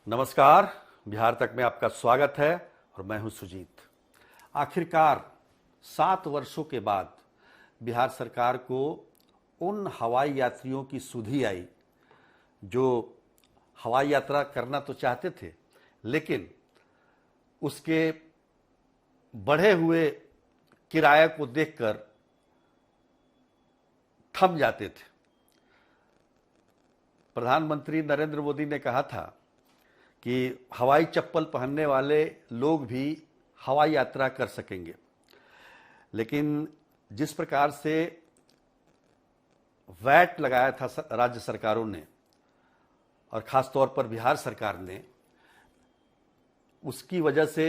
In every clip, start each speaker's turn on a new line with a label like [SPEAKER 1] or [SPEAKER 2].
[SPEAKER 1] नमस्कार। बिहार तक में आपका स्वागत है और मैं हूं सुजीत। आखिरकार 7 वर्षों के बाद बिहार सरकार को उन हवाई यात्रियों की सुधि आई जो हवाई यात्रा करना तो चाहते थे, लेकिन उसके बढ़े हुए किराए को देखकर थम जाते थे। प्रधानमंत्री नरेंद्र मोदी ने कहा था कि हवाई चप्पल पहनने वाले लोग भी हवाई यात्रा कर सकेंगे, लेकिन जिस प्रकार से वैट लगाया था राज्य सरकारों ने और खास तौर पर बिहार सरकार ने, उसकी वजह से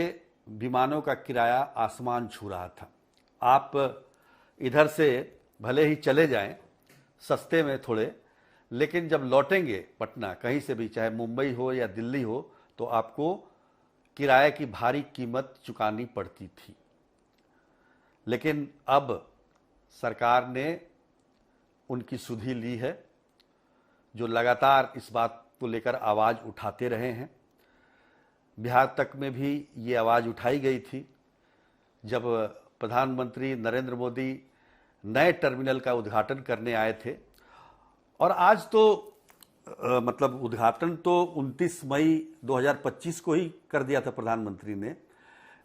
[SPEAKER 1] विमानों का किराया आसमान छू रहा था। आप इधर से भले ही चले जाएं सस्ते में थोड़े, लेकिन जब लौटेंगे पटना कहीं से भी, चाहे मुंबई हो या दिल्ली हो, तो आपको किराए की भारी कीमत चुकानी पड़ती थी। लेकिन अब सरकार ने उनकी सुधि ली है, जो लगातार इस बात को लेकर आवाज़ उठाते रहे हैं। बिहार तक में भी ये आवाज़ उठाई गई थी जब प्रधानमंत्री नरेंद्र मोदी नए टर्मिनल का उद्घाटन करने आए थे। और आज तो मतलब उद्घाटन तो 29 मई 2025 को ही कर दिया था प्रधानमंत्री ने,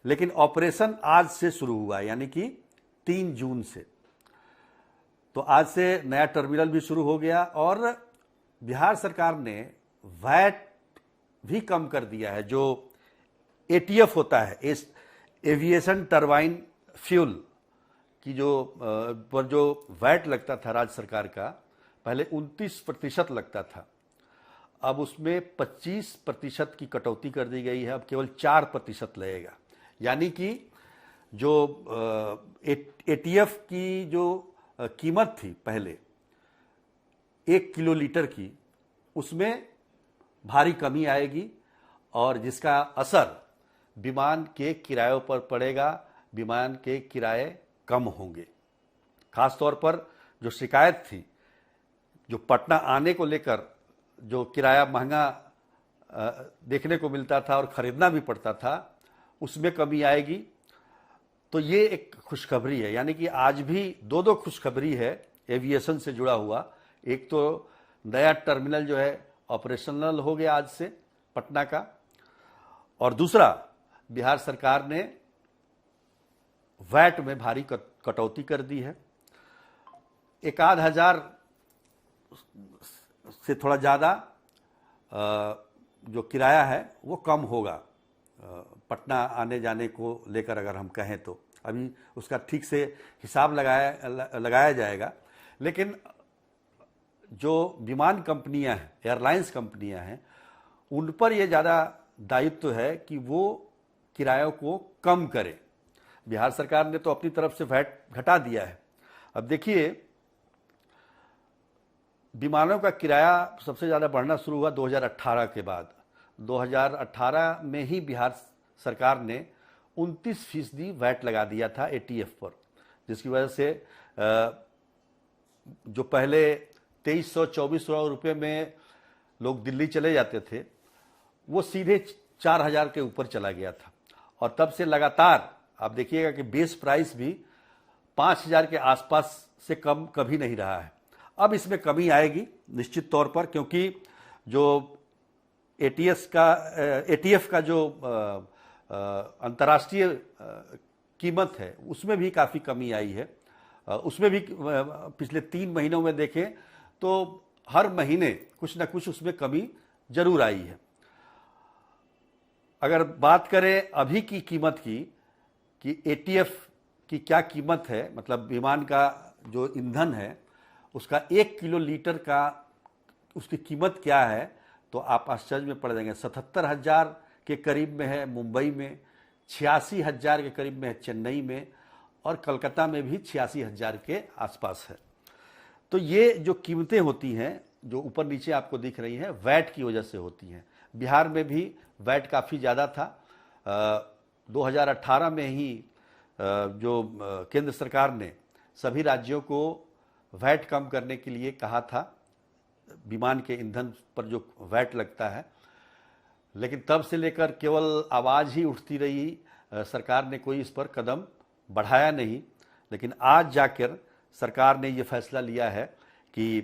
[SPEAKER 1] लेकिन ऑपरेशन आज से शुरू हुआ, यानी कि 3 जून से। तो आज से नया टर्मिनल भी शुरू हो गया और बिहार सरकार ने वैट भी कम कर दिया है। जो एटीएफ होता है, एविएशन टरबाइन फ्यूल की पर जो वैट लगता था राज्य सरकार का, पहले 29% लगता था, अब उसमें 25% की कटौती कर दी गई है। अब केवल 4% लगेगा, यानी कि जो एटीएफ की जो कीमत थी पहले 1 किलो लीटर की, उसमें भारी कमी आएगी और जिसका असर विमान के किरायों पर पड़ेगा। विमान के किराए कम होंगे। खास तौर पर जो शिकायत थी, जो पटना आने को लेकर जो किराया महंगा देखने को मिलता था और ख़रीदना भी पड़ता था, उसमें कमी आएगी। तो ये एक खुशखबरी है, यानी कि आज भी दो खुशखबरी है एविएशन से जुड़ा हुआ। एक तो नया टर्मिनल जो है ऑपरेशनल हो गया आज से पटना का, और दूसरा बिहार सरकार ने वैट में भारी कटौती कर दी है। 1,000 हजार से थोड़ा ज़्यादा जो किराया है वो कम होगा पटना आने जाने को लेकर, अगर हम कहें तो। अभी उसका ठीक से हिसाब लगाया जाएगा, लेकिन जो विमान कंपनियां हैं, एयरलाइंस कंपनियां हैं, उन पर ये ज़्यादा दायित्व है कि वो किरायों को कम करें। बिहार सरकार ने तो अपनी तरफ से वैट घटा दिया है। अब देखिए, विमानों का किराया सबसे ज़्यादा बढ़ना शुरू हुआ 2018 के बाद। 2018 में ही बिहार सरकार ने 29% वैट लगा दिया था एटीएफ पर, जिसकी वजह से जो पहले 2300-2400 रुपये में लोग दिल्ली चले जाते थे, वो सीधे 4,000 के ऊपर चला गया था। और तब से लगातार आप देखिएगा कि बेस प्राइस भी 5,000 के आसपास से कम कभी नहीं रहा है। अब इसमें कमी आएगी निश्चित तौर पर, क्योंकि जो एटीएफ का जो अंतर्राष्ट्रीय कीमत है, उसमें भी काफ़ी कमी आई है। उसमें भी पिछले 3 महीनों में देखें तो हर महीने कुछ ना कुछ उसमें कमी जरूर आई है। अगर बात करें अभी की कीमत की, कि एटीएफ की क्या कीमत है, मतलब विमान का जो ईंधन है उसका 1 किलो लीटर का उसकी कीमत क्या है, तो आप आश्चर्य में पड़ जाएंगे। 77,000 के करीब में है मुंबई में, 86,000 के करीब में है चेन्नई में, और कलकत्ता में भी 86,000 के आसपास है। तो ये जो कीमतें होती हैं, जो ऊपर नीचे आपको दिख रही हैं, वैट की वजह से होती हैं। बिहार में भी वैट काफ़ी ज़्यादा था। 2018 में ही जो केंद्र सरकार ने सभी राज्यों को वैट कम करने के लिए कहा था, विमान के ईंधन पर जो वैट लगता है, लेकिन तब से लेकर केवल आवाज़ ही उठती रही, सरकार ने कोई इस पर कदम बढ़ाया नहीं। लेकिन आज जाकर सरकार ने ये फैसला लिया है कि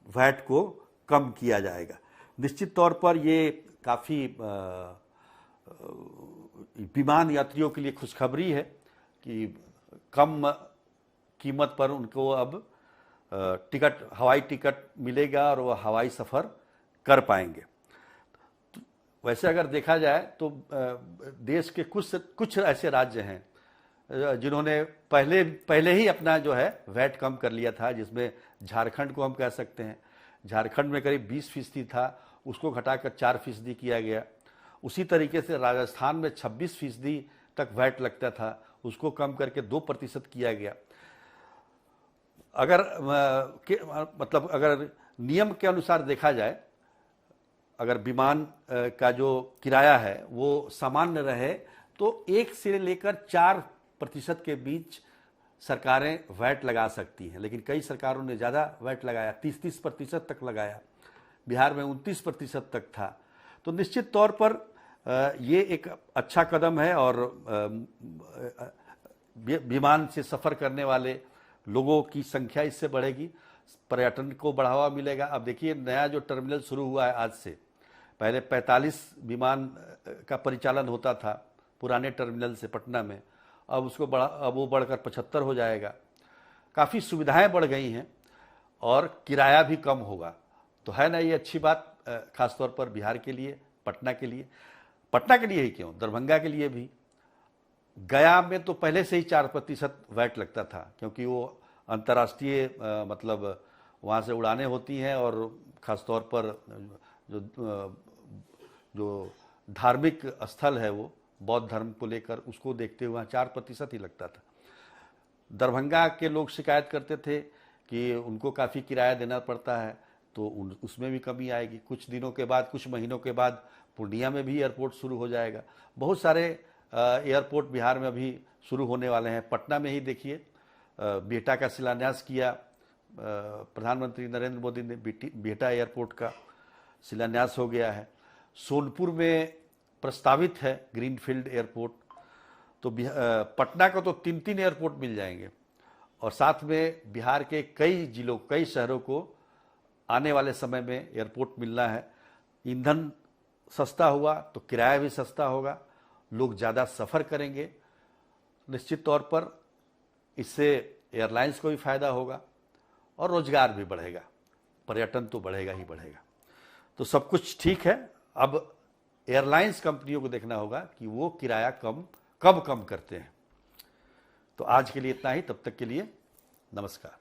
[SPEAKER 1] वैट को कम किया जाएगा। निश्चित तौर पर ये काफ़ी विमान यात्रियों के लिए खुशखबरी है कि कम कीमत पर उनको अब हवाई टिकट मिलेगा और वह हवाई सफ़र कर पाएंगे। वैसे अगर देखा जाए तो देश के कुछ ऐसे राज्य हैं जिन्होंने पहले ही अपना जो है वैट कम कर लिया था, जिसमें झारखंड को हम कह सकते हैं। झारखंड में करीब 20% था, उसको घटाकर 4% किया गया। उसी तरीके से राजस्थान में 26% तक वैट लगता था, उसको कम करके 2% किया गया। अगर मतलब अगर नियम के अनुसार देखा जाए, अगर विमान का जो किराया है वो सामान्य रहे तो 1 से लेकर 4% के बीच सरकारें वैट लगा सकती हैं। लेकिन कई सरकारों ने ज़्यादा वैट लगाया, 30% तक लगाया। बिहार में 29% तक था। तो निश्चित तौर पर ये एक अच्छा कदम है और विमान से सफ़र करने वाले लोगों की संख्या इससे बढ़ेगी, पर्यटन को बढ़ावा मिलेगा। अब देखिए, नया जो टर्मिनल शुरू हुआ है आज से, पहले 45 विमान का परिचालन होता था पुराने टर्मिनल से पटना में, अब वो बढ़कर 75 हो जाएगा। काफ़ी सुविधाएं बढ़ गई हैं और किराया भी कम होगा। तो है ना ये अच्छी बात, खासतौर पर बिहार के लिए, पटना के लिए ही क्यों, दरभंगा के लिए भी। गया में तो पहले से ही 4% वैट लगता था, क्योंकि वो अंतर्राष्ट्रीय मतलब वहाँ से उड़ानें होती हैं और ख़ासतौर पर जो धार्मिक स्थल है वो बौद्ध धर्म को लेकर, उसको देखते हुए 4% ही लगता था। दरभंगा के लोग शिकायत करते थे कि उनको काफ़ी किराया देना पड़ता है, तो उसमें भी कमी आएगी। कुछ दिनों के बाद, कुछ महीनों के बाद पूर्णिया में भी एयरपोर्ट शुरू हो जाएगा। बहुत सारे एयरपोर्ट बिहार में अभी शुरू होने वाले हैं। पटना में ही देखिए, बिहटा का शिलान्यास किया प्रधानमंत्री नरेंद्र मोदी ने, बिहटा एयरपोर्ट का शिलान्यास हो गया है। सोनपुर में प्रस्तावित है ग्रीनफील्ड एयरपोर्ट। तो पटना को तो 3 एयरपोर्ट मिल जाएंगे और साथ में बिहार के कई जिलों, कई शहरों को आने वाले समय में एयरपोर्ट मिलना है। ईंधन सस्ता हुआ तो किराया भी सस्ता होगा, लोग ज़्यादा सफ़र करेंगे। निश्चित तौर पर इससे एयरलाइंस को भी फ़ायदा होगा और रोजगार भी बढ़ेगा, पर्यटन तो बढ़ेगा ही बढ़ेगा। तो सब कुछ ठीक है। अब एयरलाइंस कंपनियों को देखना होगा कि वो किराया कब कम करते हैं। तो आज के लिए इतना ही, तब तक के लिए नमस्कार।